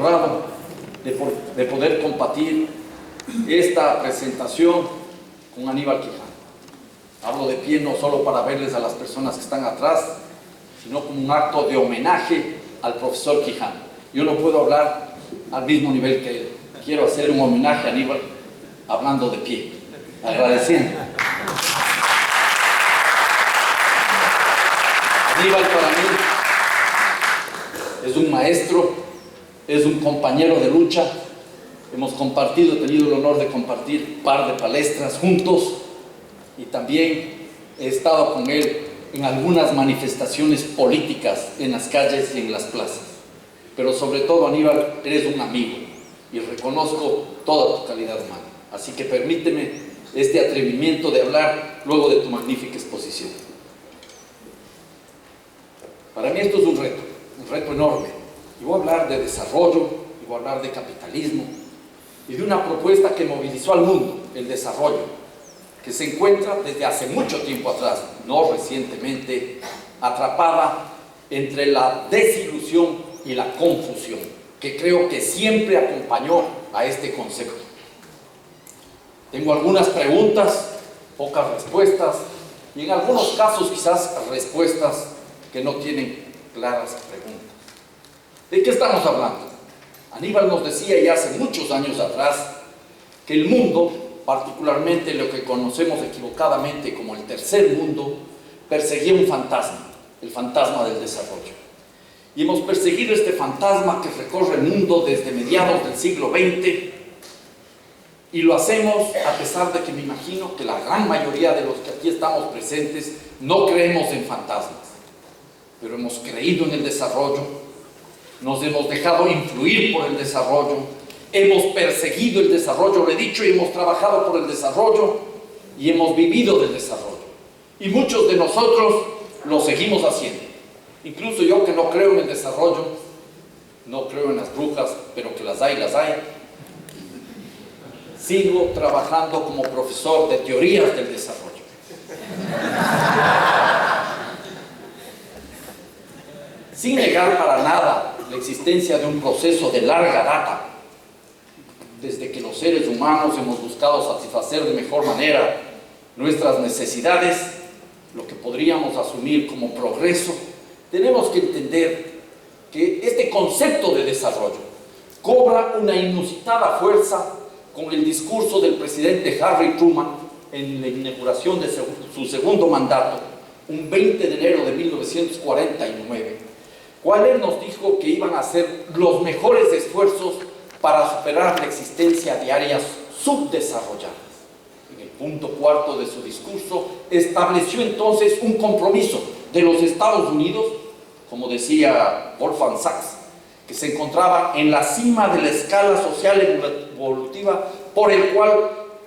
honrado de poder compartir esta presentación con Aníbal Quijano. Hablo de pie no solo para verles a las personas que están atrás, sino como un acto de homenaje al profesor Quijano. Yo no puedo hablar al mismo nivel que él. Quiero hacer un homenaje a Aníbal hablando de pie, agradeciendo. Aníbal para mí es un maestro, es un compañero de lucha. Hemos compartido, he tenido el honor de compartir un par de palestras juntos y también he estado con él en algunas manifestaciones políticas en las calles y en las plazas. Pero sobre todo, Aníbal, eres un amigo y reconozco toda tu calidad humana. Así que permíteme este atrevimiento de hablar luego de tu magnífica exposición. Para mí esto es un reto enorme. Y voy a hablar de desarrollo, y voy a hablar de capitalismo, y de una propuesta que movilizó al mundo, el desarrollo, que se encuentra desde hace mucho tiempo atrás, no recientemente, atrapada entre la desilusión y la confusión, que creo que siempre acompañó a este concepto. Tengo algunas preguntas, pocas respuestas, y en algunos casos quizás respuestas que no tienen claras preguntas. ¿De qué estamos hablando? Aníbal nos decía ya hace muchos años atrás que el mundo, particularmente lo que conocemos equivocadamente como el tercer mundo, perseguía un fantasma, el fantasma del desarrollo. Y hemos perseguido este fantasma que recorre el mundo desde mediados del siglo XX, y lo hacemos a pesar de que me imagino que la gran mayoría de los que aquí estamos presentes no creemos en fantasmas, pero hemos creído en el desarrollo, nos hemos dejado influir por el desarrollo, hemos perseguido el desarrollo, lo he dicho, y hemos trabajado por el desarrollo y hemos vivido del desarrollo. Y muchos de nosotros lo seguimos haciendo. Incluso yo, que no creo en el desarrollo, no creo en las brujas, pero que las hay, sigo trabajando como profesor de teorías del desarrollo. Sin negar para nada la existencia de un proceso de larga data, desde que los seres humanos hemos buscado satisfacer de mejor manera nuestras necesidades, lo que podríamos asumir como progreso, tenemos que entender que este concepto de desarrollo cobra una inusitada fuerza con el discurso del presidente Harry Truman en la inauguración de su segundo mandato, un 20 de enero de 1949, cual él nos dijo que iban a hacer los mejores esfuerzos para superar la existencia de áreas subdesarrolladas. En el punto cuarto de su discurso estableció entonces un compromiso de los Estados Unidos, como decía Wolfgang Sachs, que se encontraba en la cima de la escala social evolutiva, por el cual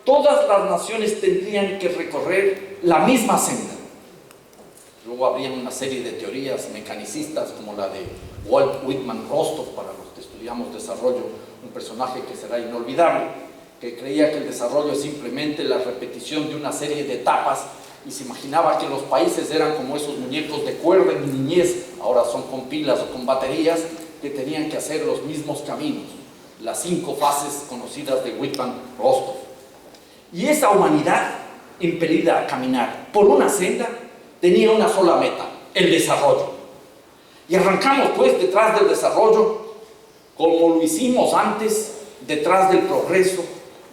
todas las naciones tendrían que recorrer la misma senda. Luego habría una serie de teorías mecanicistas como la de Walt Whitman Rostow, para los que estudiamos desarrollo, un personaje que será inolvidable, que creía que el desarrollo es simplemente la repetición de una serie de etapas y se imaginaba que los países eran como esos muñecos de cuerda en mi niñez, ahora son con pilas o con baterías, que tenían que hacer los mismos caminos, las 5 fases conocidas de Whitman Rostow. Y esa humanidad, impelida a caminar por una senda, tenía una sola meta, el desarrollo. Y arrancamos pues detrás del desarrollo, como lo hicimos antes, detrás del progreso,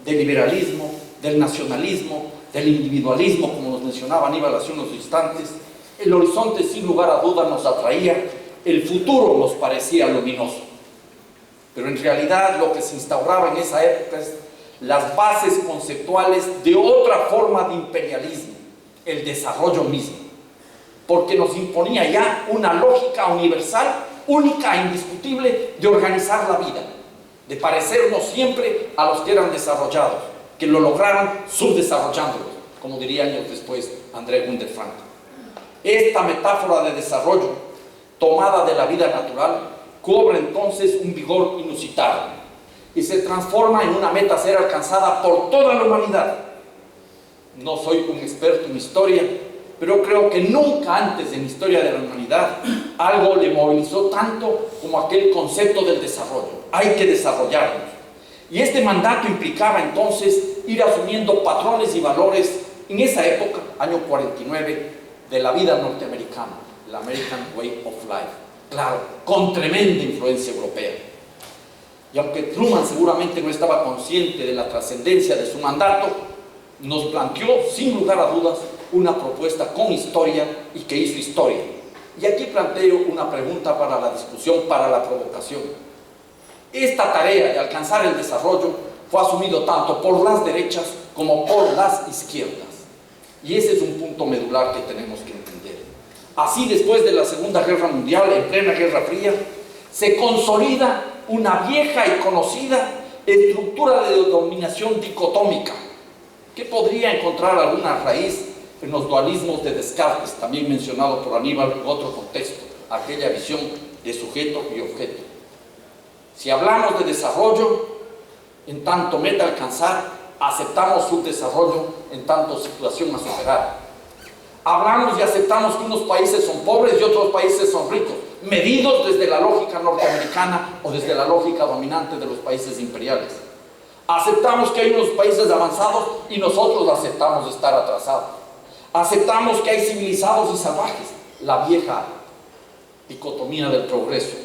del liberalismo, del nacionalismo, del individualismo, como nos mencionaba Aníbal hace unos instantes. El horizonte sin lugar a duda nos atraía, el futuro nos parecía luminoso. Pero en realidad lo que se instauraba en esa época es las bases conceptuales de otra forma de imperialismo, el desarrollo mismo, porque nos imponía ya una lógica universal, única e indiscutible de organizar la vida, de parecernos siempre a los que eran desarrollados, que lo lograron subdesarrollándolos, como diría años después André Gunder Frank. Esta metáfora de desarrollo, tomada de la vida natural, cobra entonces un vigor inusitado y se transforma en una meta a ser alcanzada por toda la humanidad. No soy un experto en historia, pero creo que nunca antes en la historia de la humanidad algo le movilizó tanto como aquel concepto del desarrollo. Hay que desarrollarnos. Y este mandato implicaba entonces ir asumiendo patrones y valores en esa época, año 49, de la vida norteamericana, el American Way of Life. Claro, con tremenda influencia europea. Y aunque Truman seguramente no estaba consciente de la trascendencia de su mandato, nos planteó, sin lugar a dudas, una propuesta con historia y que hizo historia. Y aquí planteo una pregunta para la discusión, para la provocación. Esta tarea de alcanzar el desarrollo fue asumido tanto por las derechas como por las izquierdas. Y ese es un punto medular que tenemos que entender. Así, después de la Segunda Guerra Mundial, en plena Guerra Fría, se consolida una vieja y conocida estructura de dominación dicotómica, que podría encontrar alguna raíz en los dualismos de Descartes, también mencionado por Aníbal en otro contexto, aquella visión de sujeto y objeto. Si hablamos de desarrollo, en tanto meta a alcanzar, aceptamos su desarrollo en tanto situación a superar. Hablamos y aceptamos que unos países son pobres y otros países son ricos, medidos desde la lógica norteamericana o desde la lógica dominante de los países imperiales. Aceptamos que hay unos países avanzados y nosotros aceptamos estar atrasados. Aceptamos que hay civilizados y salvajes, la vieja dicotomía del progreso.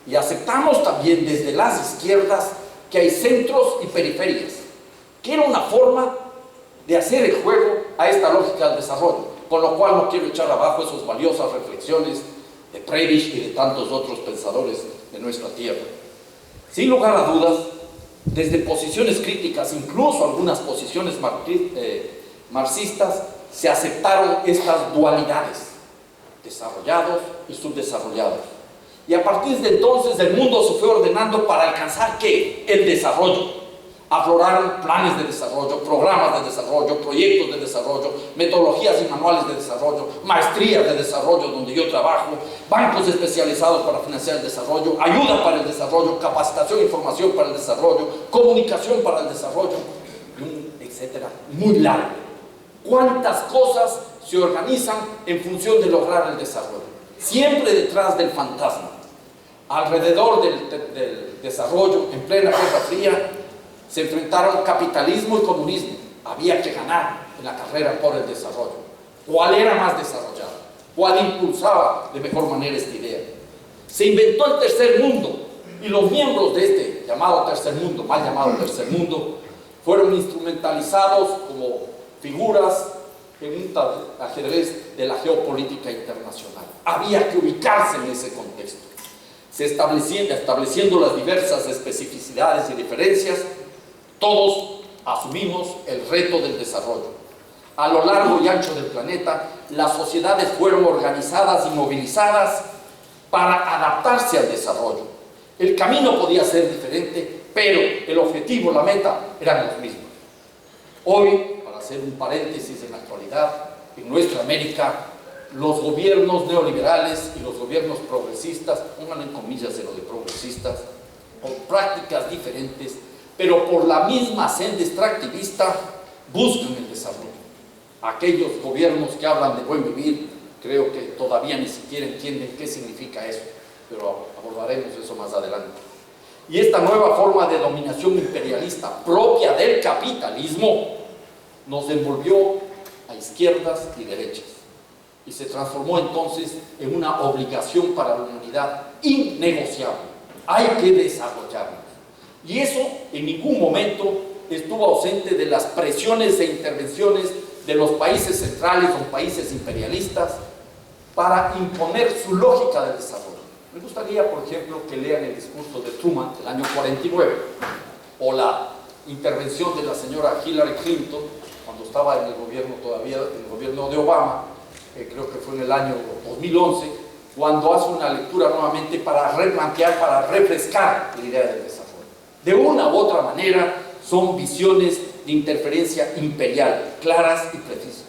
Y aceptamos también desde las izquierdas que hay centros y periferias, que era una forma de hacer el juego a esta lógica del desarrollo, con lo cual no quiero echar abajo esas valiosas reflexiones de Prebisch y de tantos otros pensadores de nuestra tierra. Sin lugar a dudas, desde posiciones críticas, incluso algunas posiciones marxistas, se aceptaron estas dualidades, desarrollados y subdesarrollados. Y a partir de entonces el mundo se fue ordenando para alcanzar ¿qué? El desarrollo. Afloraron planes de desarrollo, programas de desarrollo, proyectos de desarrollo, metodologías y manuales de desarrollo, maestrías de desarrollo donde yo trabajo, bancos especializados para financiar el desarrollo, ayuda para el desarrollo, capacitación y formación para el desarrollo, comunicación para el desarrollo, etcétera, muy largo. ¿Cuántas cosas se organizan en función de lograr el desarrollo? Siempre detrás del fantasma. Alrededor del desarrollo, en plena Guerra Fría, se enfrentaron capitalismo y comunismo. Había que ganar en la carrera por el desarrollo. ¿Cuál era más desarrollado? ¿Cuál impulsaba de mejor manera esta idea? Se inventó el tercer mundo y los miembros de este llamado tercer mundo, mal llamado tercer mundo, fueron instrumentalizados como figuras en un ajedrez de la geopolítica internacional. Había que ubicarse en ese contexto. Estableciendo las diversas especificidades y diferencias, todos asumimos el reto del desarrollo. A lo largo y ancho del planeta, las sociedades fueron organizadas y movilizadas para adaptarse al desarrollo. El camino podía ser diferente, pero el objetivo, la meta, eran los mismos. Hoy, para hacer un paréntesis en la actualidad, en nuestra América, los gobiernos neoliberales y los gobiernos progresistas, pongan en comillas de lo de progresistas, con prácticas diferentes, pero por la misma senda extractivista, buscan el desarrollo. Aquellos gobiernos que hablan de buen vivir, creo que todavía ni siquiera entienden qué significa eso, pero abordaremos eso más adelante. Y esta nueva forma de dominación imperialista propia del capitalismo nos envolvió a izquierdas y derechas y se transformó entonces en una obligación para la humanidad innegociable. Hay que desarrollarnos. Y eso en ningún momento estuvo ausente de las presiones e intervenciones de los países centrales o países imperialistas para imponer su lógica de desarrollo. Me gustaría, por ejemplo, que lean el discurso de Truman del año 49 o la intervención de la señora Hillary Clinton cuando estaba en el gobierno todavía, en el gobierno de Obama, creo que fue en el año 2011, cuando hace una lectura nuevamente para replantear, para refrescar la idea del desarrollo. De una u otra manera, son visiones de interferencia imperial, claras y precisas.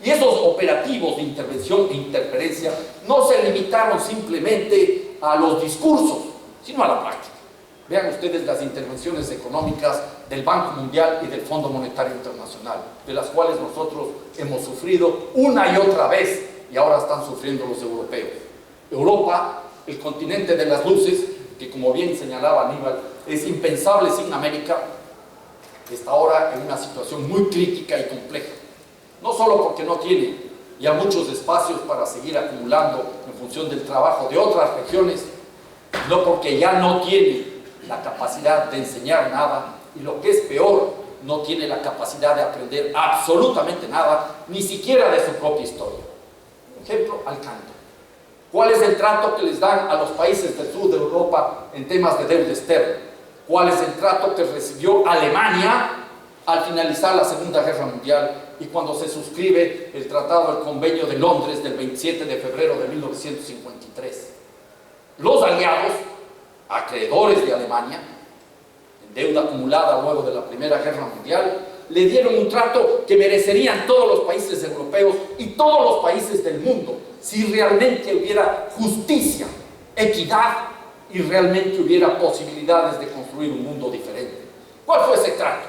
Y esos operativos de intervención e interferencia no se limitaron simplemente a los discursos, sino a la práctica. Vean ustedes las intervenciones económicas del Banco Mundial y del Fondo Monetario Internacional, de las cuales nosotros hemos sufrido una y otra vez, y ahora están sufriendo los europeos. Europa, el continente de las luces, que como bien señalaba Aníbal, es impensable sin América, está ahora en una situación muy crítica y compleja. No solo porque no tiene ya muchos espacios para seguir acumulando en función del trabajo de otras regiones, sino porque ya no tiene la capacidad de enseñar nada y, lo que es peor, no tiene la capacidad de aprender absolutamente nada, ni siquiera de su propia historia. Por ejemplo, al canto. ¿Cuál es el trato que les dan a los países del sur de Europa en temas de deuda externa? ¿Cuál es el trato que recibió Alemania al finalizar la Segunda Guerra Mundial y cuando se suscribe el Tratado del Convenio de Londres del 27 de febrero de 1953? Los aliados, acreedores de Alemania, en deuda acumulada luego de la Primera Guerra Mundial, le dieron un trato que merecerían todos los países europeos y todos los países del mundo si realmente hubiera justicia, equidad y realmente hubiera posibilidades de construir un mundo diferente. ¿Cuál fue ese trato?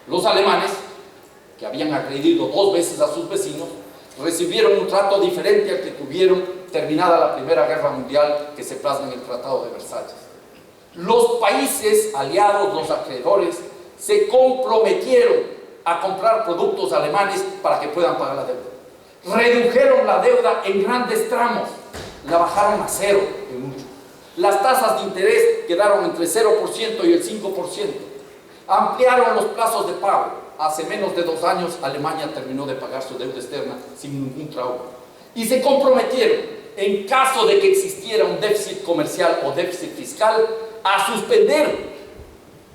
Los alemanes, que habían agredido 2 veces a sus vecinos, recibieron un trato diferente al que tuvieron terminada la Primera Guerra Mundial, que se plasma en el Tratado de Versalles. Los países aliados, los acreedores, se comprometieron a comprar productos alemanes para que puedan pagar la deuda. Redujeron la deuda en grandes tramos, la bajaron a 0 en mucho. Las tasas de interés quedaron entre 0% y el 5%. Ampliaron los plazos de pago. Hace menos de 2 años Alemania terminó de pagar su deuda externa sin ningún trauma. Y se comprometieron, en caso de que existiera un déficit comercial o déficit fiscal, a suspender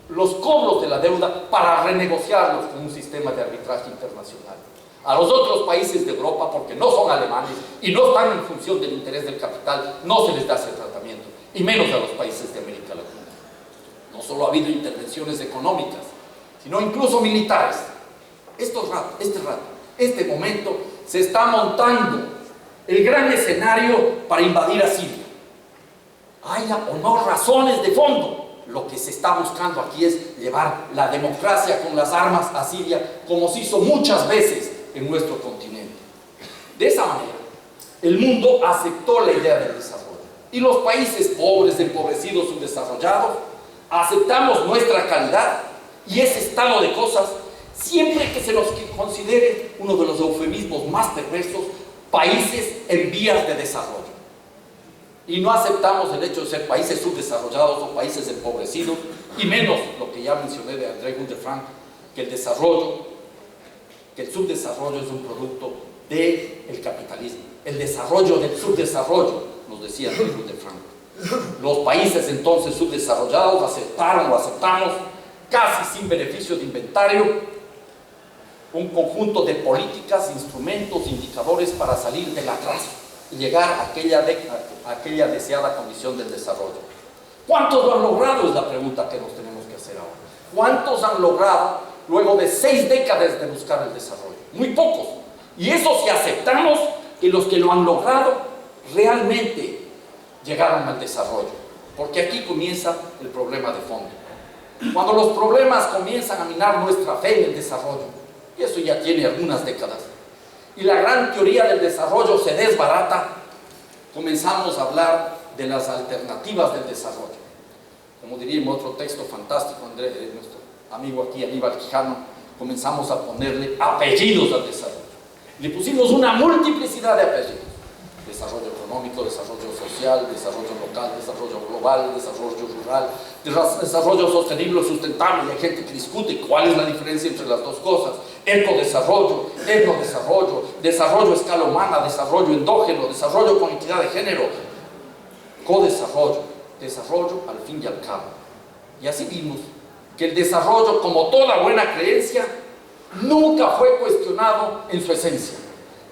los cobros de la deuda para renegociarlos con un sistema de arbitraje internacional. A los otros países de Europa, porque no son alemanes y no están en función del interés del capital, no se les da ese tratamiento, y menos a los países de América Latina. No solo ha habido intervenciones económicas, sino incluso militares. Este momento se está montando el gran escenario para invadir a Siria. Haya o no razones de fondo, lo que se está buscando aquí es llevar la democracia con las armas a Siria, como se hizo muchas veces en nuestro continente. De esa manera, el mundo aceptó la idea del desarrollo. Y los países pobres, empobrecidos, subdesarrollados, aceptamos nuestra calidad y ese estado de cosas, siempre que se nos considere uno de los eufemismos más perversos, países en vías de desarrollo. Y no aceptamos el hecho de ser países subdesarrollados o países empobrecidos, y menos lo que ya mencioné de André Gunter-Frank, que el subdesarrollo es un producto del capitalismo. El desarrollo del subdesarrollo, nos decía André Gunter-Frank. Los países entonces subdesarrollados aceptamos, casi sin beneficio de inventario, un conjunto de políticas, instrumentos, indicadores para salir del atraso y llegar a aquella deseada condición del desarrollo. ¿Cuántos lo han logrado? Es la pregunta que nos tenemos que hacer ahora. ¿Cuántos han logrado luego de 6 décadas de buscar el desarrollo? Muy pocos. Y eso si aceptamos que los que lo han logrado realmente llegaron al desarrollo. Porque aquí comienza el problema de fondo. Cuando los problemas comienzan a minar nuestra fe en el desarrollo, y eso ya tiene algunas décadas, y la gran teoría del desarrollo se desbarata, comenzamos a hablar de las alternativas del desarrollo. Como diría en otro texto fantástico, nuestro amigo aquí, Aníbal Quijano, comenzamos a ponerle apellidos al desarrollo. Le pusimos una multiplicidad de apellidos. Desarrollo económico, desarrollo social, desarrollo local, desarrollo global, desarrollo rural, desarrollo sostenible o sustentable. Y hay gente que discute cuál es la diferencia entre las dos cosas. Ecodesarrollo, etnodesarrollo, desarrollo a escala humana, desarrollo endógeno, desarrollo con equidad de género, codesarrollo, desarrollo al fin y al cabo. Y así vimos que el desarrollo, como toda buena creencia, nunca fue cuestionado en su esencia.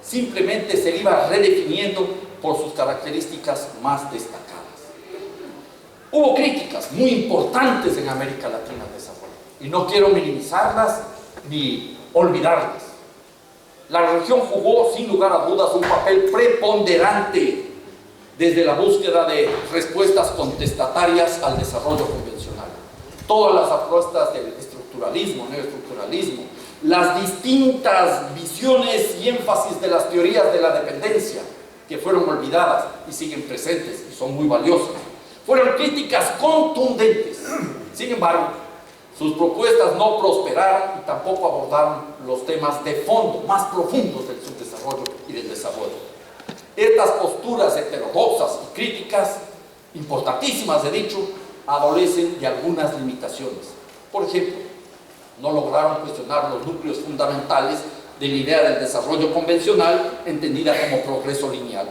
Simplemente se iba redefiniendo por sus características más destacadas. Hubo críticas muy importantes en América Latina al desarrollo, y no quiero minimizarlas ni olvidarlas. La región jugó sin lugar a dudas un papel preponderante desde la búsqueda de respuestas contestatarias al desarrollo convencional. Todas las apuestas del estructuralismo, neoestructuralismo, las distintas visiones y énfasis de las teorías de la dependencia que fueron olvidadas y siguen presentes y son muy valiosas. Fueron críticas contundentes. Sin embargo, sus propuestas no prosperaron y tampoco abordaron los temas de fondo, más profundos del subdesarrollo y del desarrollo. Estas posturas heterodoxas y críticas, importantísimas he dicho, adolecen de algunas limitaciones. Por ejemplo, no lograron cuestionar los núcleos fundamentales de la idea del desarrollo convencional, entendida como progreso lineal.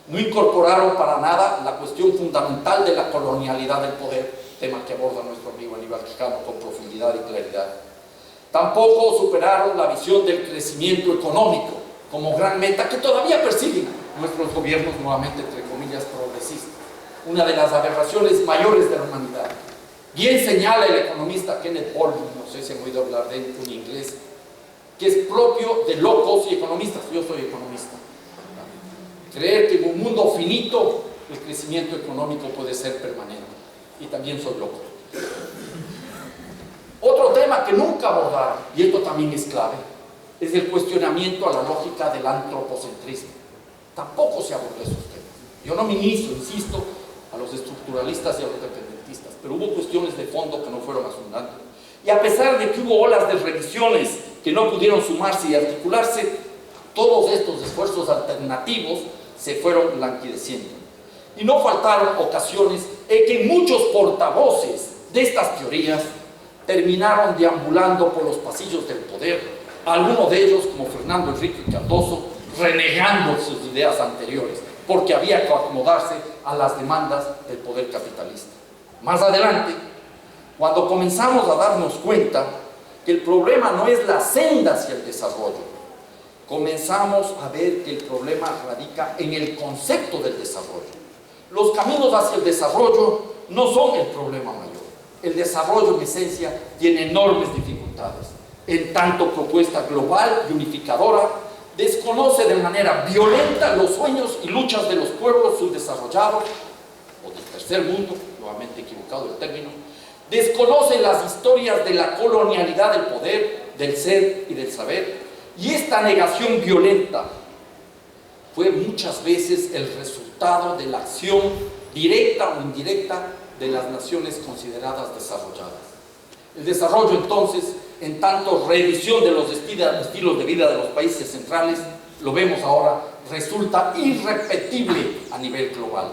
No incorporaron para nada la cuestión fundamental de la colonialidad del poder, tema que aborda nuestro amigo Aníbal Quijano con profundidad y claridad. Tampoco superaron la visión del crecimiento económico como gran meta que todavía persiguen nuestros gobiernos, nuevamente entre comillas, progresistas. Una de las aberraciones mayores de la humanidad. Bien señala el economista Kenneth Baldwin, no sé si han oído hablar de él, un inglés, que es propio de locos y economistas. Yo soy economista. Creer que en un mundo finito el crecimiento económico puede ser permanente. Y también soy loco. Otro tema que nunca abordaron, y esto también es clave, es el cuestionamiento a la lógica del antropocentrismo. Tampoco se abordó esos temas. Yo no ministro, insisto, a los estructuralistas y a los dependentistas, pero hubo cuestiones de fondo que no fueron asumidas. Y a pesar de que hubo olas de revisiones que no pudieron sumarse y articularse, todos estos esfuerzos alternativos se fueron languideciendo. Y no faltaron ocasiones en que muchos portavoces de estas teorías terminaron deambulando por los pasillos del poder, algunos de ellos, como Fernando Enrique Cardoso, renegando sus ideas anteriores, porque había que acomodarse a las demandas del poder capitalista. Más adelante, cuando comenzamos a darnos cuenta que el problema no es la senda hacia el desarrollo, comenzamos a ver que el problema radica en el concepto del desarrollo. Los caminos hacia el desarrollo no son el problema mayor. El desarrollo, en esencia, tiene enormes dificultades. En tanto propuesta global y unificadora, desconoce de manera violenta los sueños y luchas de los pueblos subdesarrollados, o del tercer mundo, nuevamente equivocado el término, desconoce las historias de la colonialidad del poder, del ser y del saber, y esta negación violenta fue muchas veces el resultado de la acción directa o indirecta de las naciones consideradas desarrolladas. El desarrollo, entonces, en tanto revisión de los estilos de vida de los países centrales, lo vemos ahora, resulta irrepetible a nivel global.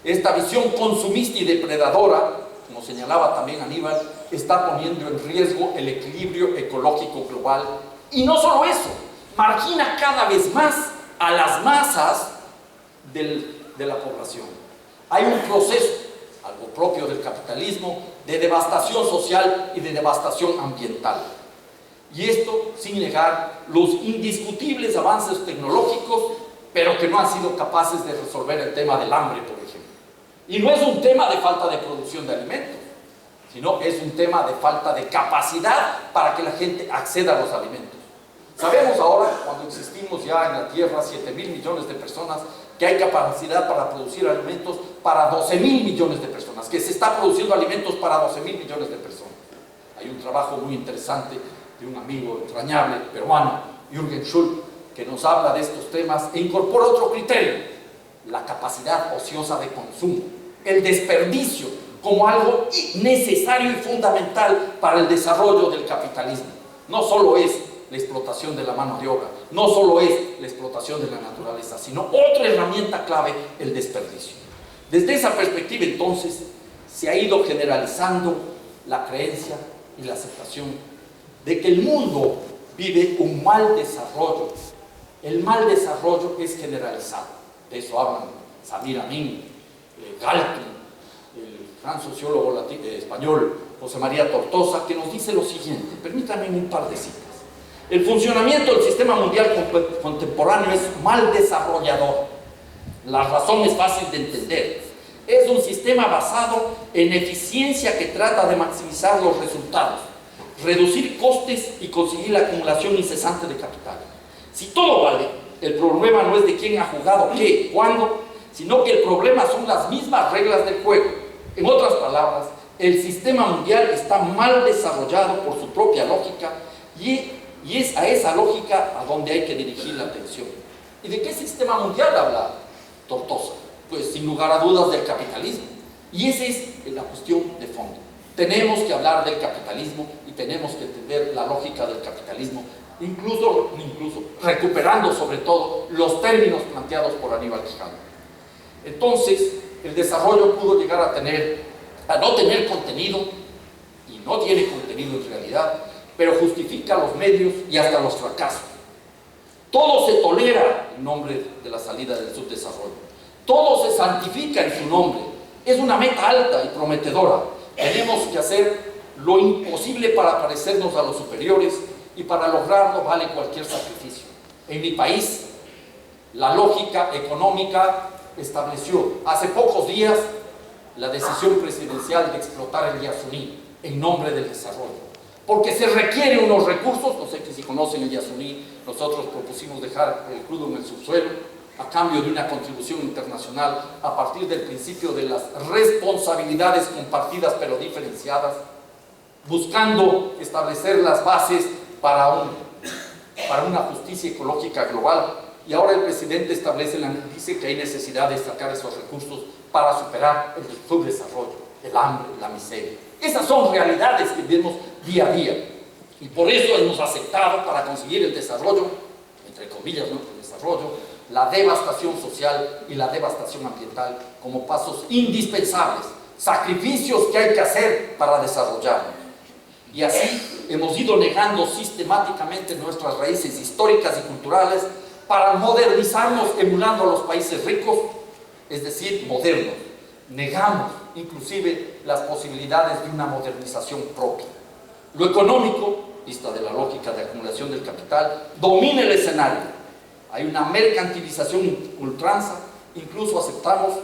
Esta visión consumista y depredadora, como señalaba también Aníbal, está poniendo en riesgo el equilibrio ecológico global. Y no solo eso, margina cada vez más a las masas de la población. Hay un proceso, algo propio del capitalismo, de devastación social y de devastación ambiental. Y esto sin negar los indiscutibles avances tecnológicos, pero que no han sido capaces de resolver el tema del hambre, por ejemplo. Y no es un tema de falta de producción de alimentos, sino es un tema de falta de capacidad para que la gente acceda a los alimentos. Sabemos ahora, cuando existimos ya en la Tierra 7.000 millones de personas, que hay capacidad para producir alimentos para 12.000 millones de personas, que se está produciendo alimentos para 12.000 millones de personas. Hay un trabajo muy interesante de un amigo entrañable peruano, Jürgen Schultz, que nos habla de estos temas e incorpora otro criterio: la capacidad ociosa de consumo, el desperdicio como algo necesario y fundamental para el desarrollo del capitalismo. No solo es la explotación de la mano de obra, no solo es la explotación de la naturaleza, sino otra herramienta clave, el desperdicio. Desde esa perspectiva, entonces, se ha ido generalizando la creencia y la aceptación de que el mundo vive un mal desarrollo. El mal desarrollo es generalizado. De eso hablan Samir Amin, Galton, el gran sociólogo español José María Tortosa, que nos dice lo siguiente. Permítanme un par de citas. El funcionamiento del sistema mundial contemporáneo es mal desarrollador. La razón es fácil de entender. Es un sistema basado en eficiencia que trata de maximizar los resultados, reducir costes y conseguir la acumulación incesante de capital. Si todo vale, el problema no es de quién ha jugado qué, cuándo, sino que el problema son las mismas reglas del juego. En otras palabras, el sistema mundial está mal desarrollado por su propia lógica y es a esa lógica a donde hay que dirigir la atención. ¿Y de qué sistema mundial habla Tortosa? Pues sin lugar a dudas del capitalismo. Y esa es la cuestión de fondo. Tenemos que hablar del capitalismo y tenemos que entender la lógica del capitalismo, incluso recuperando sobre todo los términos planteados por Aníbal Quijano. Entonces, el desarrollo pudo llegar a no tener contenido, y no tiene contenido en realidad, pero justifica los medios y hasta los fracasos. Todo se tolera en nombre de la salida del subdesarrollo. Todo se santifica en su nombre. Es una meta alta y prometedora. Tenemos que hacer lo imposible para parecernos a los superiores, y para lograrlo vale cualquier sacrificio. En mi país, la lógica económica estableció hace pocos días la decisión presidencial de explotar el Yasuní en nombre del desarrollo, porque se requieren unos recursos. No sé si conocen el Yasuní. Nosotros propusimos dejar el crudo en el subsuelo a cambio de una contribución internacional a partir del principio de las responsabilidades compartidas pero diferenciadas, buscando establecer las bases para una justicia ecológica global. Y ahora el presidente dice que hay necesidad de sacar esos recursos para superar el subdesarrollo, el hambre, la miseria. Esas son realidades que vemos día a día, y por eso hemos aceptado, para conseguir el desarrollo, entre comillas, ¿no?, el desarrollo, la devastación social y la devastación ambiental como pasos indispensables, sacrificios que hay que hacer para desarrollarnos. Y así hemos ido negando sistemáticamente nuestras raíces históricas y culturales para modernizarnos emulando a los países ricos, es decir, modernos. Negamos inclusive las posibilidades de una modernización propia. Lo económico, vista de la lógica de acumulación del capital, domina el escenario. Hay una mercantilización ultranza. Incluso aceptamos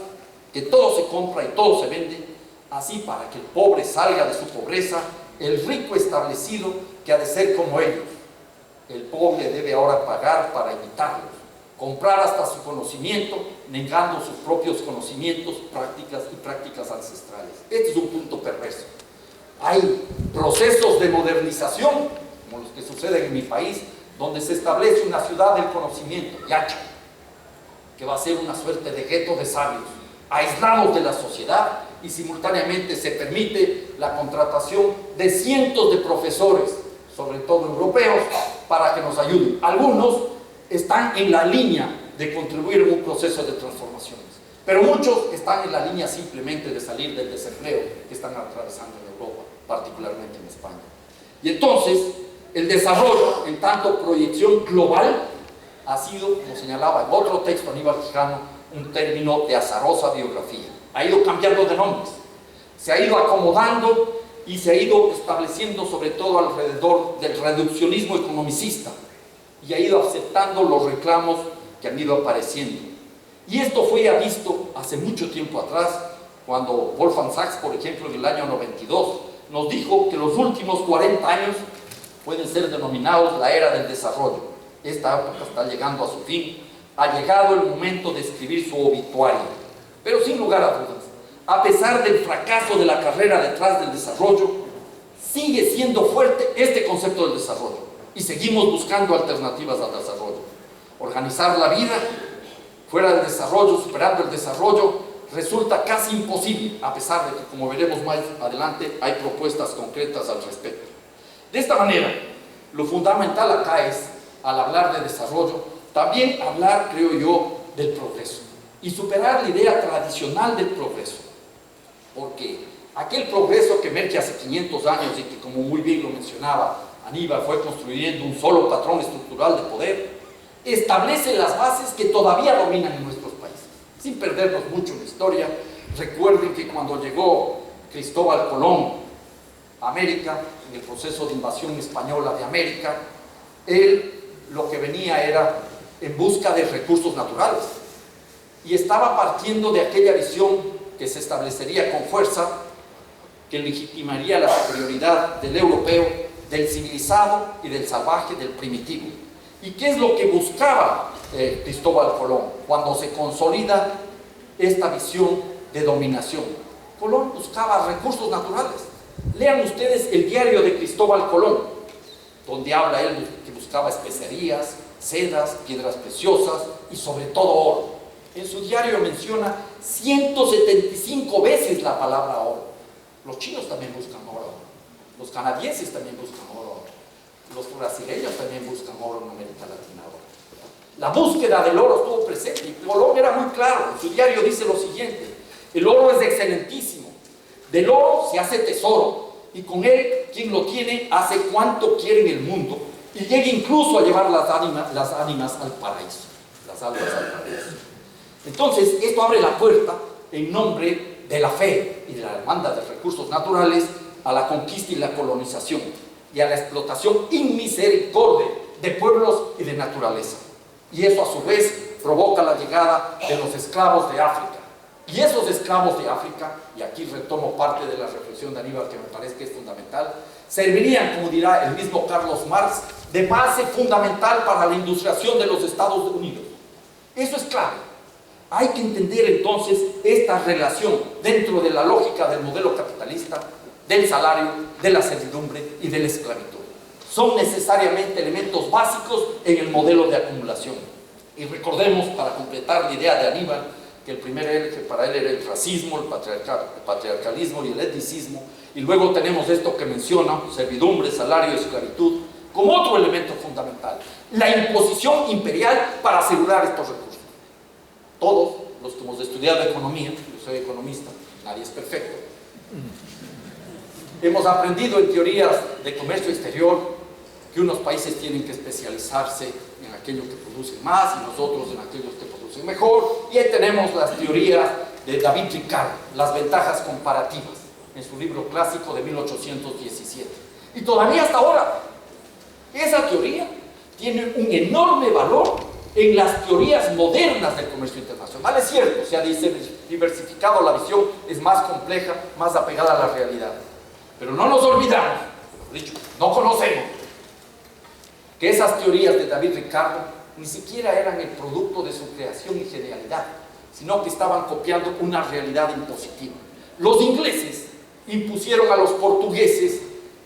que todo se compra y todo se vende, así para que el pobre salga de su pobreza, el rico establecido que ha de ser como ellos. El pobre debe ahora pagar para imitarlos, comprar hasta su conocimiento, negando sus propios conocimientos, prácticas ancestrales. Este es un punto perverso. Hay procesos de modernización, como los que suceden en mi país, donde se establece una ciudad del conocimiento, Yacha, que va a ser una suerte de gueto de sabios, aislados de la sociedad, y simultáneamente se permite la contratación de cientos de profesores, sobre todo europeos, para que nos ayuden. Algunos están en la línea de contribuir en un proceso de transformaciones, pero muchos están en la línea simplemente de salir del desempleo que están atravesando en Europa, particularmente en España. Y entonces, el desarrollo, en tanto proyección global, ha sido, como señalaba en otro texto Aníbal Quijano, un término de azarosa biografía. Ha ido cambiando de nombres, se ha ido acomodando y se ha ido estableciendo sobre todo alrededor del reduccionismo economicista, y ha ido aceptando los reclamos que han ido apareciendo. Y esto fue ya visto hace mucho tiempo atrás, cuando Wolfgang Sachs, por ejemplo, en el año 92, nos dijo que los últimos 40 años pueden ser denominados la era del desarrollo. Esta época está llegando a su fin. Ha llegado el momento de escribir su obituario. Pero sin lugar a dudas, a pesar del fracaso de la carrera detrás del desarrollo, sigue siendo fuerte este concepto del desarrollo, y seguimos buscando alternativas al desarrollo. Organizar la vida fuera del desarrollo, superando el desarrollo, resulta casi imposible, a pesar de que, como veremos más adelante, hay propuestas concretas al respecto. De esta manera, lo fundamental acá es, al hablar de desarrollo, también hablar, creo yo, del progreso, y superar la idea tradicional del progreso, porque aquel progreso que emerge hace 500 años y que, como muy bien lo mencionaba Aníbal, fue construyendo un solo patrón estructural de poder, establece las bases que todavía dominan en nuestros países. Sin perdernos mucho en la historia, recuerden que cuando llegó Cristóbal Colón a América, en el proceso de invasión española de América, él lo que venía era en busca de recursos naturales, y estaba partiendo de aquella visión que se establecería con fuerza, que legitimaría la superioridad del europeo, del civilizado y del salvaje, del primitivo. ¿Y qué es lo que buscaba Cristóbal Colón cuando se consolida esta visión de dominación? Colón buscaba recursos naturales. Lean ustedes el diario de Cristóbal Colón, donde habla él que buscaba especerías, sedas, piedras preciosas y sobre todo oro. En su diario menciona 175 veces la palabra oro. Los chinos también buscan oro, los canadienses también buscan oro, los brasileños también buscan oro en América Latina ahora. La búsqueda del oro estuvo presente y Colón era muy claro. En su diario dice lo siguiente: el oro es excelentísimo, del oro se hace tesoro y con él quien lo tiene hace cuanto quiere en el mundo y llega incluso a llevar las ánimas al paraíso, las almas al paraíso. Entonces esto abre la puerta en nombre de la fe y de la demanda de recursos naturales a la conquista y la colonización y a la explotación inmisericordia de pueblos y de naturaleza. Y eso a su vez provoca la llegada de los esclavos de África. Y esos esclavos de África, y aquí retomo parte de la reflexión de Aníbal que me parece que es fundamental, servirían, como dirá el mismo Carlos Marx, de base fundamental para la industrialización de los Estados Unidos. Eso es clave. Hay que entender entonces esta relación dentro de la lógica del modelo capitalista, del salario, de la servidumbre y de la esclavitud. Son necesariamente elementos básicos en el modelo de acumulación. Y recordemos, para completar la idea de Aníbal, que el primer eje para él era el racismo, el patriarcalismo y el etnicismo, y luego tenemos esto que menciona, servidumbre, salario, esclavitud, como otro elemento fundamental, la imposición imperial para asegurar estos recursos. Todos los que hemos estudiado economía, yo soy economista, nadie es perfecto, hemos aprendido en teorías de comercio exterior que unos países tienen que especializarse en aquello que producen más y nosotros en aquellos que producen mejor, y ahí tenemos las teorías de David Ricardo, las ventajas comparativas, en su libro clásico de 1817. Y todavía hasta ahora, esa teoría tiene un enorme valor en las teorías modernas del comercio internacional. Es cierto, se ha diversificado la visión, es más compleja, más apegada a la realidad. Pero no nos olvidamos, dicho, no conocemos, que esas teorías de David Ricardo ni siquiera eran el producto de su creación y genialidad, sino que estaban copiando una realidad impositiva. Los ingleses impusieron a los portugueses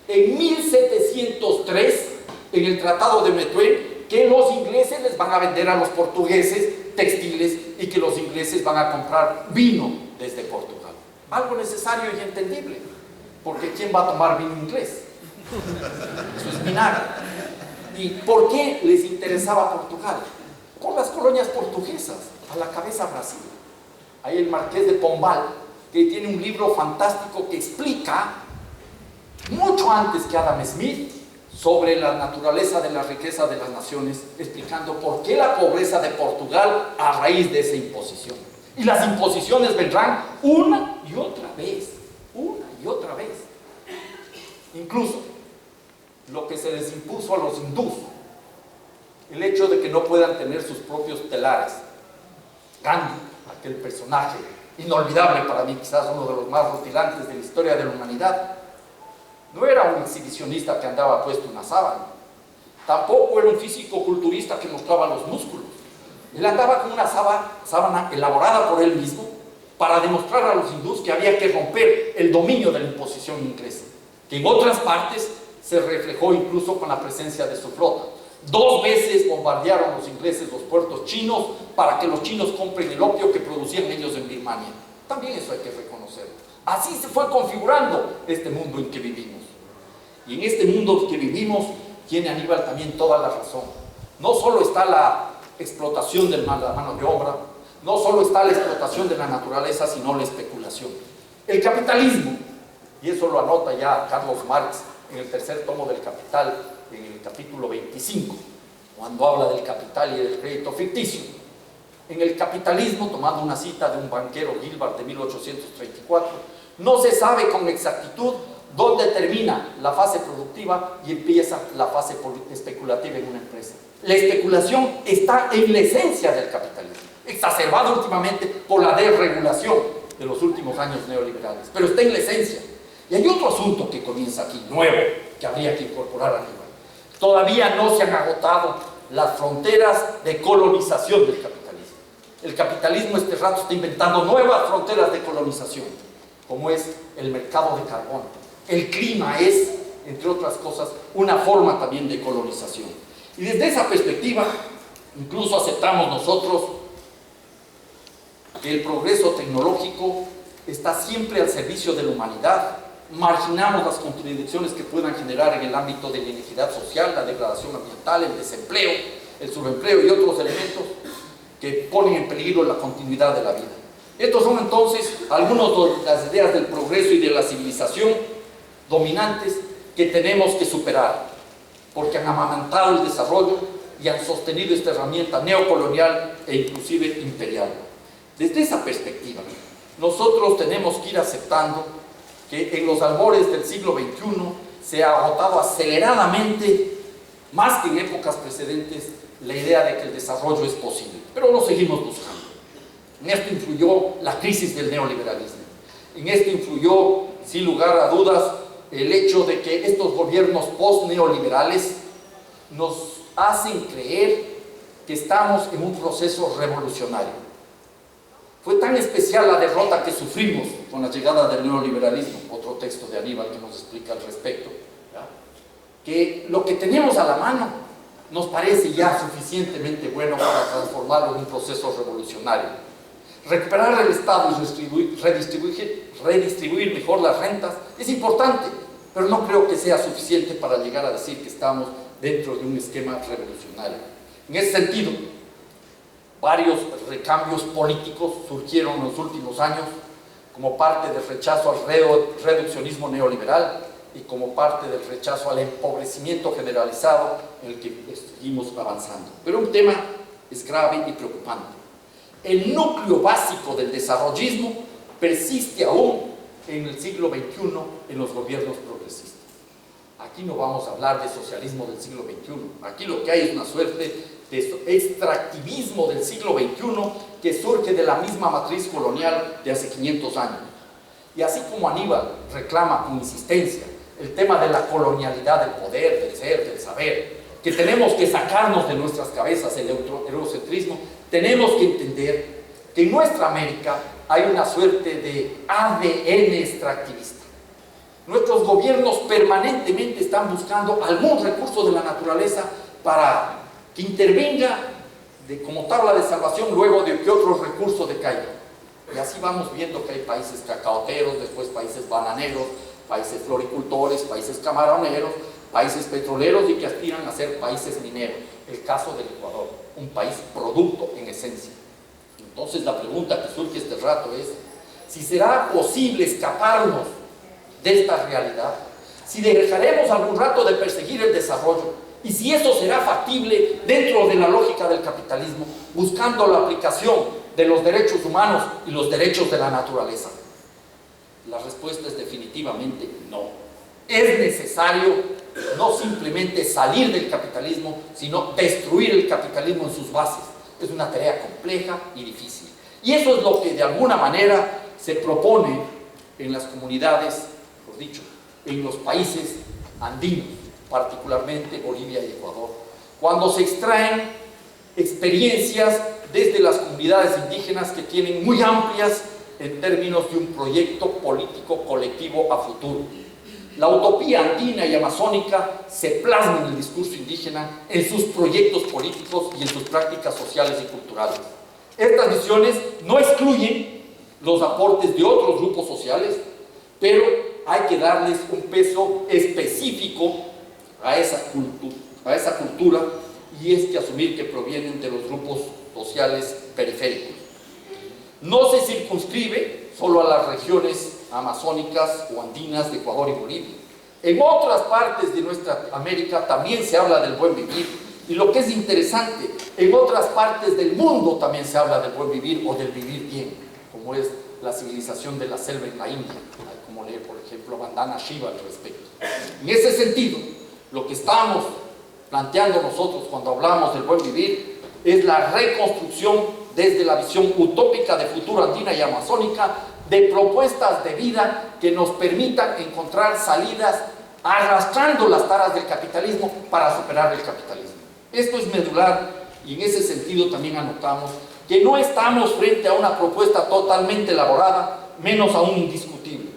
en 1703, en el Tratado de Methuen, que los ingleses les van a vender a los portugueses textiles y que los ingleses van a comprar vino desde Portugal. Algo necesario y entendible, porque ¿quién va a tomar vino inglés? Eso es vinagre. ¿Y por qué les interesaba Portugal? Por las colonias portuguesas, a la cabeza Brasil. Hay el Marqués de Pombal, que tiene un libro fantástico que explica, mucho antes que Adam Smith, sobre la naturaleza de la riqueza de las naciones, explicando por qué la pobreza de Portugal a raíz de esa imposición. Y las imposiciones vendrán una y otra vez, una y otra vez. Incluso lo que se les impuso a los hindús, el hecho de que no puedan tener sus propios telares. Gandhi, aquel personaje inolvidable para mí, quizás uno de los más rutilantes de la historia de la humanidad, no era un exhibicionista que andaba puesto una sábana, tampoco era un físico-culturista que mostraba los músculos. Él andaba con una sábana elaborada por él mismo para demostrar a los hindús que había que romper el dominio de la imposición inglesa, que en otras partes se reflejó incluso con la presencia de su flota. 2 veces bombardearon los ingleses los puertos chinos para que los chinos compren el opio que producían ellos en Birmania. También eso hay que reconocerlo. Así se fue configurando este mundo en que vivimos. Y en este mundo en que vivimos tiene Aníbal también toda la razón. No solo está la explotación de la mano de obra, no solo está la explotación de la naturaleza, sino la especulación. El capitalismo, y eso lo anota ya Carlos Marx en el 3er tomo del Capital, en el capítulo 25, cuando habla del capital y del crédito ficticio. En el capitalismo, tomando una cita de un banquero Gilbert de 1834, no se sabe con exactitud dónde termina la fase productiva y empieza la fase especulativa en una empresa. La especulación está en la esencia del capitalismo, exacerbada últimamente por la desregulación de los últimos años neoliberales, pero está en la esencia. Y hay otro asunto que comienza aquí, nuevo, que habría que incorporar a Aníbal. Todavía no se han agotado las fronteras de colonización del capitalismo. El capitalismo este rato está inventando nuevas fronteras de colonización, como es el mercado de carbono. El clima es, entre otras cosas, una forma también de colonización. Y desde esa perspectiva, incluso aceptamos nosotros que el progreso tecnológico está siempre al servicio de la humanidad. Marginamos las contradicciones que puedan generar en el ámbito de la inequidad social, la degradación ambiental, el desempleo, el subempleo y otros elementos que ponen en peligro la continuidad de la vida. Estos son entonces algunas de las ideas del progreso y de la civilización dominantes que tenemos que superar, porque han amamantado el desarrollo y han sostenido esta herramienta neocolonial e inclusive imperial. Desde esa perspectiva, nosotros tenemos que ir aceptando que en los albores del siglo XXI se ha agotado aceleradamente, más que en épocas precedentes, la idea de que el desarrollo es posible, pero lo seguimos buscando. En esto influyó la crisis del neoliberalismo. En esto influyó, sin lugar a dudas, el hecho de que estos gobiernos post-neoliberales nos hacen creer que estamos en un proceso revolucionario. Fue tan especial la derrota que sufrimos con la llegada del neoliberalismo, otro texto de Aníbal que nos explica al respecto, ¿ya?, que lo que tenemos a la mano nos parece ya suficientemente bueno para transformarlo en un proceso revolucionario. Recuperar el Estado y redistribuir mejor las rentas es importante, pero no creo que sea suficiente para llegar a decir que estamos dentro de un esquema revolucionario. En ese sentido, varios recambios políticos surgieron en los últimos años como parte del rechazo al reduccionismo neoliberal y como parte del rechazo al empobrecimiento generalizado en el que seguimos avanzando. Pero un tema es grave y preocupante. El núcleo básico del desarrollismo persiste aún en el siglo XXI en los gobiernos progresistas. Aquí no vamos a hablar de socialismo del siglo XXI. Aquí lo que hay es una suerte de extractivismo del siglo XXI que surge de la misma matriz colonial de hace 500 años. Y así como Aníbal reclama con insistencia el tema de la colonialidad del poder, del ser, del saber, que tenemos que sacarnos de nuestras cabezas el eurocentrismo, tenemos que entender que en nuestra América hay una suerte de ADN extractivista. Nuestros gobiernos permanentemente están buscando algún recurso de la naturaleza para que intervenga como tabla de salvación luego de que otros recursos decaigan. Y así vamos viendo que hay países cacaoteros, después países bananeros, países floricultores, países camaroneros, países petroleros y que aspiran a ser países mineros. El caso del Ecuador, un país producto en esencia. Entonces la pregunta que surge este rato es si será posible escaparnos de esta realidad, si dejaremos algún rato de perseguir el desarrollo y si eso será factible dentro de la lógica del capitalismo, buscando la aplicación de los derechos humanos y los derechos de la naturaleza. La respuesta es definitivamente no. Es necesario no simplemente salir del capitalismo, sino destruir el capitalismo en sus bases. Es una tarea compleja y difícil. Y eso es lo que de alguna manera se propone en las comunidades, por dicho, en los países andinos, particularmente Bolivia y Ecuador, cuando se extraen experiencias desde las comunidades indígenas que tienen muy amplias en términos de un proyecto político colectivo a futuro. La utopía andina y amazónica se plasma en el discurso indígena, en sus proyectos políticos y en sus prácticas sociales y culturales. Estas visiones no excluyen los aportes de otros grupos sociales, pero hay que darles un peso específico a esa cultura, y es que asumir que provienen de los grupos sociales periféricos. No se circunscribe solo a las regiones amazónicas o andinas de Ecuador y Bolivia. En otras partes de nuestra América también se habla del buen vivir, y lo que es interesante, en otras partes del mundo también se habla del buen vivir o del vivir bien, como es la civilización de la selva en la India, como lee por ejemplo Vandana Shiva al respecto. En ese sentido, lo que estamos planteando nosotros cuando hablamos del buen vivir es la reconstrucción desde la visión utópica de futuro andina y amazónica de propuestas de vida que nos permitan encontrar salidas arrastrando las taras del capitalismo para superar el capitalismo. Esto es medular, y en ese sentido también anotamos que no estamos frente a una propuesta totalmente elaborada, menos aún indiscutible.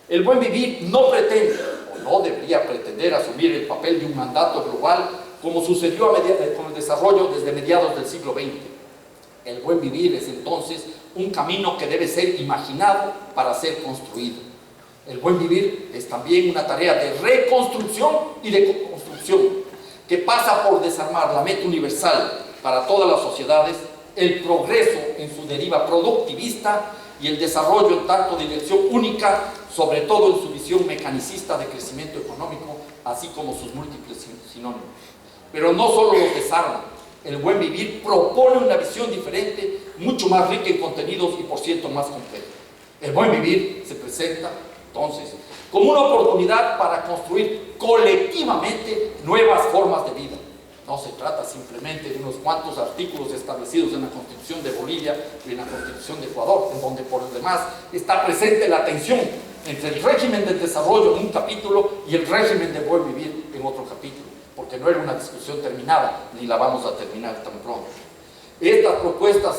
El buen vivir no pretende, o no debería pretender, asumir el papel de un mandato global como sucedió con el desarrollo desde mediados del siglo XX. El buen vivir es entonces un camino que debe ser imaginado para ser construido. El buen vivir es también una tarea de reconstrucción y de construcción, que pasa por desarmar la meta universal para todas las sociedades, el progreso en su deriva productivista y el desarrollo en tanto dirección única, sobre todo en su visión mecanicista de crecimiento económico, así como sus múltiples sinónimos. Pero no solo los desarma, el buen vivir propone una visión diferente, mucho más rica en contenidos y por cierto más completa. El buen vivir se presenta entonces como una oportunidad para construir colectivamente nuevas formas de vida. No se trata simplemente de unos cuantos artículos establecidos en la Constitución de Bolivia y en la Constitución de Ecuador, en donde por lo demás está presente la tensión entre el régimen del desarrollo en un capítulo y el régimen del buen vivir en otro capítulo, porque no era una discusión terminada, ni la vamos a terminar tan pronto. Estas propuestas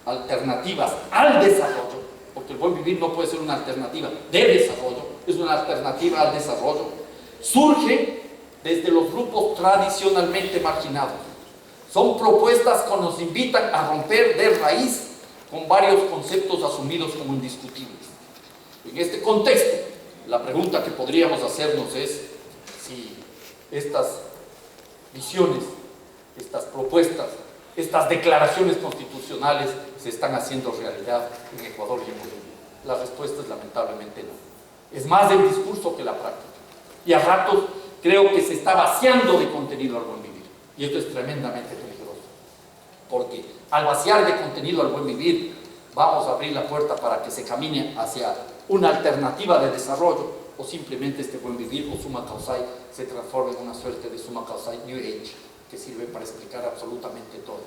alternativas al desarrollo, porque el buen vivir no puede ser una alternativa de desarrollo, es una alternativa al desarrollo, surge desde los grupos tradicionalmente marginados. Son propuestas que nos invitan a romper de raíz con varios conceptos asumidos como indiscutibles. En este contexto, la pregunta que podríamos hacernos es si estas visiones, estas propuestas, estas declaraciones constitucionales se están haciendo realidad en Ecuador y en Bolivia. La respuesta es lamentablemente no. Es más el discurso que la práctica. Y a ratos creo que se está vaciando de contenido al buen vivir. Y esto es tremendamente peligroso. Porque al vaciar de contenido al buen vivir, vamos a abrir la puerta para que se camine hacia una alternativa de desarrollo, o simplemente este buen vivir o summa causai se transforma en una suerte de summa causai New Age, que sirve para explicar absolutamente todo.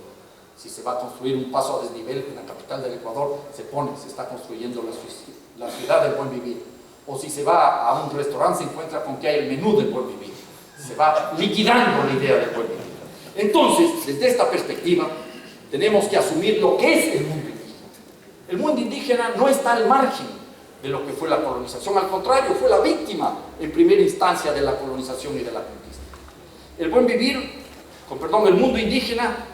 Si se va a construir un paso a desnivel en la capital del Ecuador, se está construyendo la ciudad del buen vivir. O si se va a un restaurante, se encuentra con que hay el menú del buen vivir. Se va liquidando la idea del buen vivir. Entonces, desde esta perspectiva, tenemos que asumir lo que es el mundo indígena. El mundo indígena no está al margen de lo que fue la colonización, al contrario, fue la víctima en primera instancia de la colonización y de la conquista. El buen vivir, el mundo indígena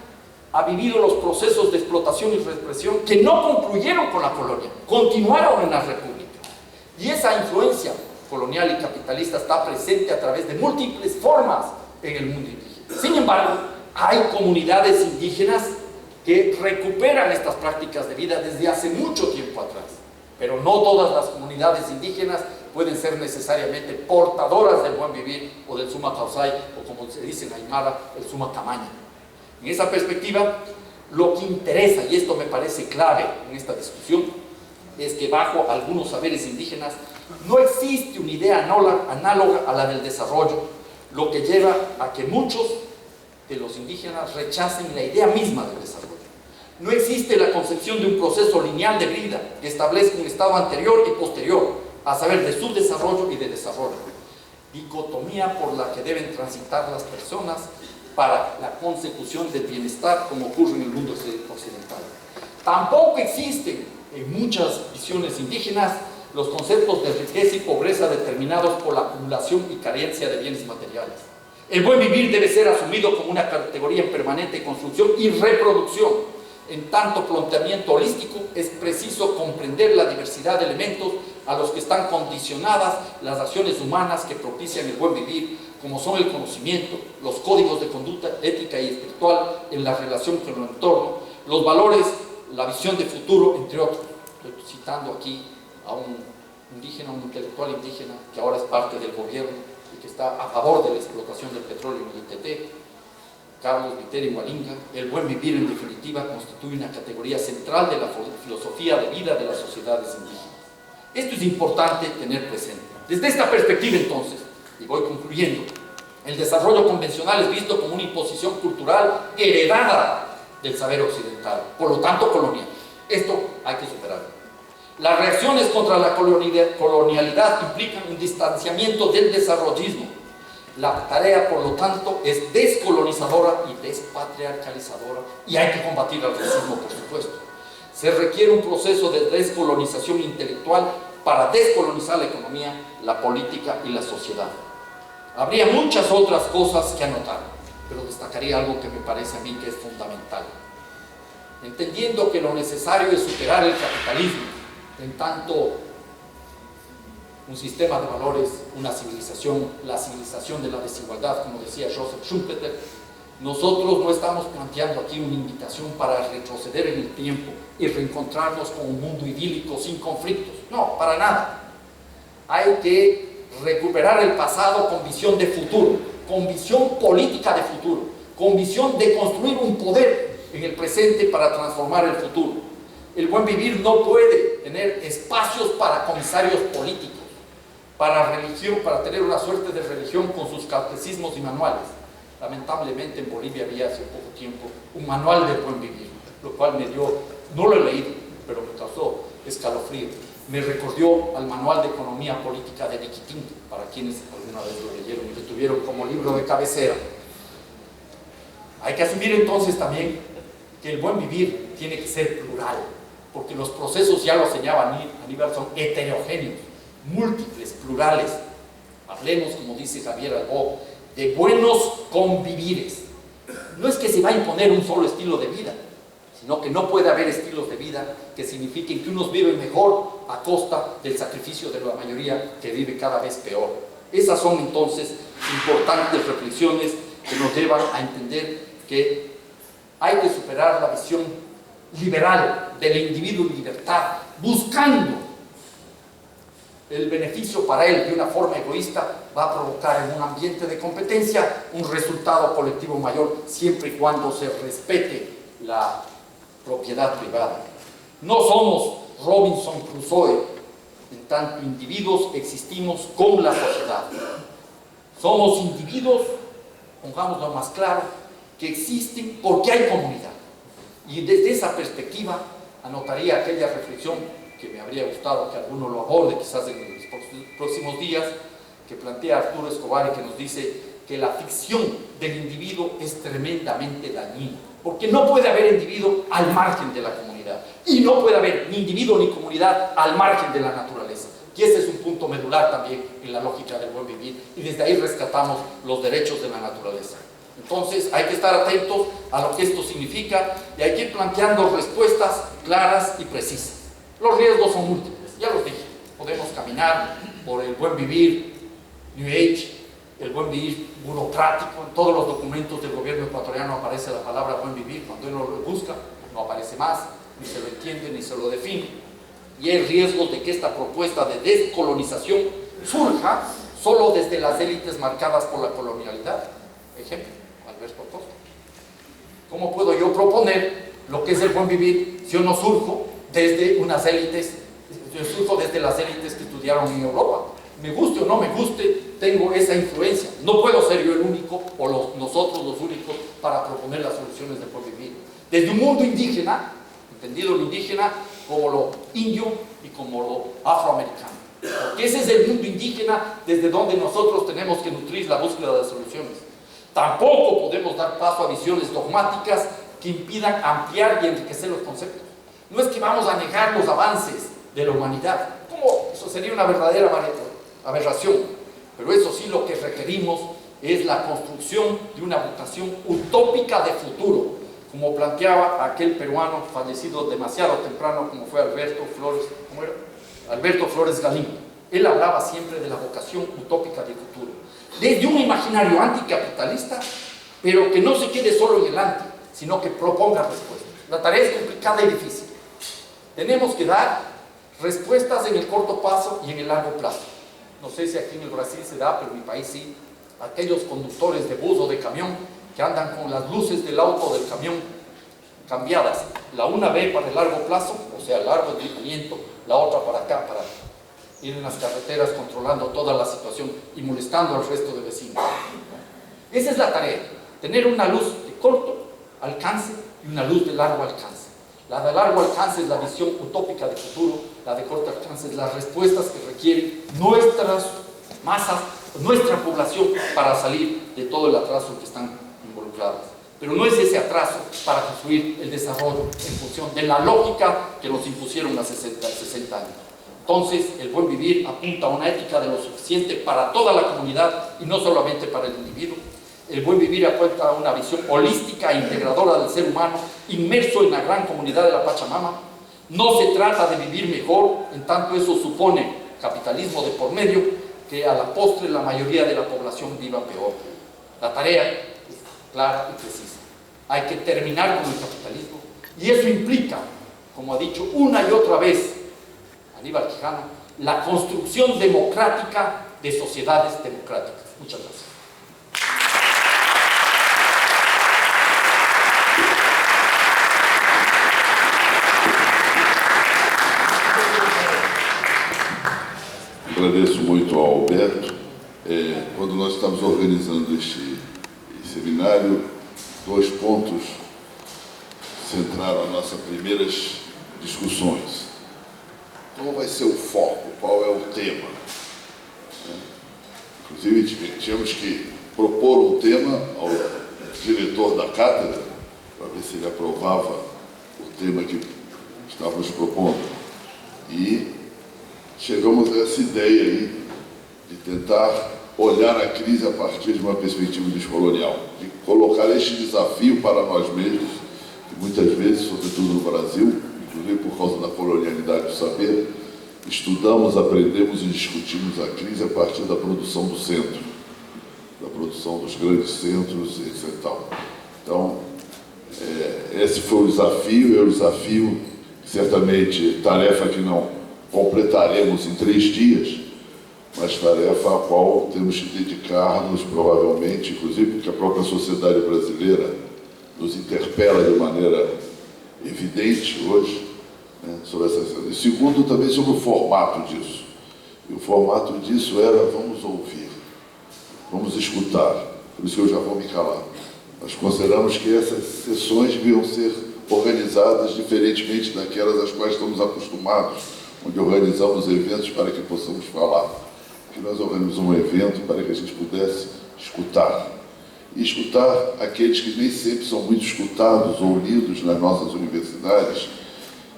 ha vivido los procesos de explotación y represión que no concluyeron con la colonia, continuaron en la república. Y esa influencia colonial y capitalista está presente a través de múltiples formas en el mundo indígena. Sin embargo, hay comunidades indígenas que recuperan estas prácticas de vida desde hace mucho tiempo atrás. Pero no todas las comunidades indígenas pueden ser necesariamente portadoras del buen vivir o del summa causai, o como se dice en Aymara, el summa camaña. En esa perspectiva, lo que interesa, y esto me parece clave en esta discusión, es que bajo algunos saberes indígenas no existe una idea análoga a la del desarrollo, lo que lleva a que muchos de los indígenas rechacen la idea misma del desarrollo. No existe la concepción de un proceso lineal de vida que establezca un estado anterior y posterior, a saber, de subdesarrollo y de desarrollo. Dicotomía por la que deben transitar las personas para la consecución del bienestar, como ocurre en el mundo occidental. Tampoco existen en muchas visiones indígenas los conceptos de riqueza y pobreza determinados por la acumulación y carencia de bienes materiales. El buen vivir debe ser asumido como una categoría en permanente construcción y reproducción. En tanto planteamiento holístico, es preciso comprender la diversidad de elementos a los que están condicionadas las acciones humanas que propician el buen vivir, como son el conocimiento, los códigos de conducta ética y espiritual en la relación con el entorno, los valores, la visión de futuro, entre otros. Estoy citando aquí a un indígena, un intelectual indígena que ahora es parte del gobierno y que está a favor de la explotación del petróleo en el ITT, Carlos Viteri Hualinga. El buen vivir, en definitiva, constituye una categoría central de la filosofía de vida de las sociedades indígenas. Esto es importante tener presente. Desde esta perspectiva, entonces, y voy concluyendo, el desarrollo convencional es visto como una imposición cultural heredada del saber occidental, por lo tanto colonial. Esto hay que superarlo. Las reacciones contra la colonialidad implican un distanciamiento del desarrollismo. La tarea, por lo tanto, es descolonizadora y despatriarcalizadora, y hay que combatir el racismo, por supuesto. Se requiere un proceso de descolonización intelectual para descolonizar la economía, la política y la sociedad. Habría muchas otras cosas que anotar, pero destacaría algo que me parece a mí que es fundamental. Entendiendo que lo necesario es superar el capitalismo, en tanto un sistema de valores, una civilización, la civilización de la desigualdad, como decía Joseph Schumpeter, nosotros no estamos planteando aquí una invitación para retroceder en el tiempo y reencontrarnos con un mundo idílico sin conflictos. No, para nada. Hay que recuperar el pasado con visión de futuro, con visión política de futuro, con visión de construir un poder en el presente para transformar el futuro. El buen vivir no puede tener espacios para comisarios políticos, para religión, para tener una suerte de religión con sus catecismos y manuales. Lamentablemente en Bolivia había hace poco tiempo un manual del buen vivir, lo cual me dio, no lo he leído, pero me causó escalofrío. Me recordó al manual de economía política de Nikitin, para quienes alguna vez lo leyeron y lo tuvieron como libro de cabecera. Hay que asumir entonces también que el buen vivir tiene que ser plural, porque los procesos, ya lo señalaba Aníbal, son heterogéneos, múltiples, plurales. Hablemos, como dice Javier Albó, de buenos convivires. No es que se va a imponer un solo estilo de vida, sino que no puede haber estilos de vida que signifiquen que unos viven mejor a costa del sacrificio de la mayoría que vive cada vez peor. Esas son entonces importantes reflexiones que nos llevan a entender que hay que superar la visión liberal del individuo en libertad, buscando el beneficio para él de una forma egoísta, va a provocar en un ambiente de competencia un resultado colectivo mayor, siempre y cuando se respete la propiedad privada. No somos Robinson Crusoe, en tanto individuos existimos con la sociedad. Somos individuos, pongámoslo más claro, que existen porque hay comunidad. Y desde esa perspectiva anotaría aquella reflexión que me habría gustado que alguno lo aborde quizás en los próximos días, que plantea Arturo Escobar y que nos dice que la ficción del individuo es tremendamente dañina, porque no puede haber individuo al margen de la comunidad, y no puede haber ni individuo ni comunidad al margen de la naturaleza. Y ese es un punto medular también en la lógica del buen vivir, y desde ahí rescatamos los derechos de la naturaleza. Entonces hay que estar atentos a lo que esto significa y hay que ir planteando respuestas claras y precisas. Los riesgos son múltiples, ya los dije. Podemos caminar por el buen vivir New Age, el buen vivir burocrático. En todos los documentos del gobierno ecuatoriano aparece la palabra buen vivir. Cuando uno lo busca, no aparece más, ni se lo entiende, ni se lo define. Y hay riesgos de que esta propuesta de descolonización surja solo desde las élites marcadas por la colonialidad. Ejemplo, Alberto Acosta. ¿Cómo puedo yo proponer lo que es el buen vivir si yo no surjo desde unas élites, yo surjo desde las élites que estudiaron en Europa? Me guste o no me guste, tengo esa influencia. No puedo ser yo el único o nosotros los únicos para proponer las soluciones del buen vivir. Desde un mundo indígena, entendido lo indígena como lo indio y como lo afroamericano. Porque ese es el mundo indígena desde donde nosotros tenemos que nutrir la búsqueda de soluciones. Tampoco podemos dar paso a visiones dogmáticas que impidan ampliar y enriquecer los conceptos. No es que vamos a negar los avances de la humanidad, como eso sería una verdadera aberración, pero eso sí, lo que requerimos es la construcción de una vocación utópica de futuro, como planteaba aquel peruano fallecido demasiado temprano como fue Alberto Flores Galindo. Él hablaba siempre de la vocación utópica de futuro, desde un imaginario anticapitalista, pero que no se quede solo en el anti, sino que proponga respuestas. La tarea es complicada y difícil. Tenemos que dar respuestas en el corto plazo y en el largo plazo. No sé si aquí en el Brasil se da, pero en mi país sí. Aquellos conductores de bus o de camión que andan con las luces del auto del camión cambiadas. La una ve para el largo plazo, o sea, largo entrenamiento, la otra para acá, para ir en las carreteras controlando toda la situación y molestando al resto de vecinos. Esa es la tarea, tener una luz de corto alcance y una luz de largo alcance. La de largo alcance es la visión utópica de futuro, la de corto alcance es las respuestas que requieren nuestras masas, nuestra población para salir de todo el atraso en que están involucradas. Pero no es ese atraso para construir el desarrollo en función de la lógica que nos impusieron hace 60 años. Entonces, el buen vivir apunta a una ética de lo suficiente para toda la comunidad y no solamente para el individuo. El buen vivir aporta una visión holística e integradora del ser humano inmerso en la gran comunidad de la Pachamama. No se trata de vivir mejor, en tanto eso supone capitalismo de por medio, que a la postre la mayoría de la población viva peor. La tarea es clara y precisa. Hay que terminar con el capitalismo y eso implica, como ha dicho una y otra vez Aníbal Quijano, la construcción democrática de sociedades democráticas. Muchas gracias. Agradeço muito ao Alberto. Quando nós estamos organizando este seminário, 2 pontos centraram as nossas primeiras discussões. Qual vai ser o foco? Qual é o tema? Inclusive, tínhamos que propor um tema ao diretor da cátedra, para ver se ele aprovava o tema que estávamos propondo. E chegamos a essa ideia aí de tentar olhar a crise a partir de uma perspectiva descolonial, de colocar este desafio para nós mesmos, que muitas vezes, sobretudo no Brasil, inclusive por causa da colonialidade do saber, estudamos, aprendemos e discutimos a crise a partir da produção do centro, da produção dos grandes centros, etc. Então, esse foi o desafio, certamente, tarefa que não completaremos em 3 dias, mas tarefa a qual temos que dedicar-nos, provavelmente, inclusive porque a própria sociedade brasileira nos interpela de maneira evidente hoje, né, sobre essa questão. E segundo, também sobre o formato disso. E o formato disso era: vamos ouvir, vamos escutar. Por isso que eu já vou me calar. Nós consideramos que essas sessões deviam ser organizadas diferentemente daquelas às quais estamos acostumados, onde organizamos eventos para que possamos falar. Que nós organizamos um evento para que a gente pudesse escutar. E escutar aqueles que nem sempre são muito escutados ou lidos nas nossas universidades,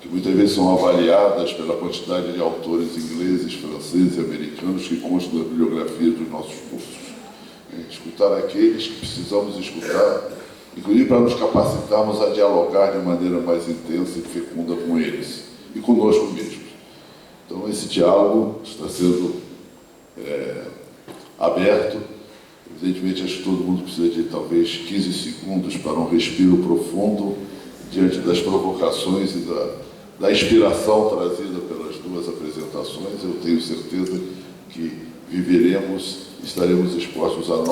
que muitas vezes são avaliadas pela quantidade de autores ingleses, franceses e americanos que constam da bibliografia dos nossos cursos. Escutar aqueles que precisamos escutar, inclusive para nos capacitarmos a dialogar de maneira mais intensa e fecunda com eles e conosco mesmos. Então, esse diálogo está sendo aberto. Evidentemente, acho que todo mundo precisa de talvez 15 segundos para um respiro profundo diante das provocações e da inspiração trazida pelas 2 apresentações. Eu tenho certeza que viveremos, estaremos expostos a novos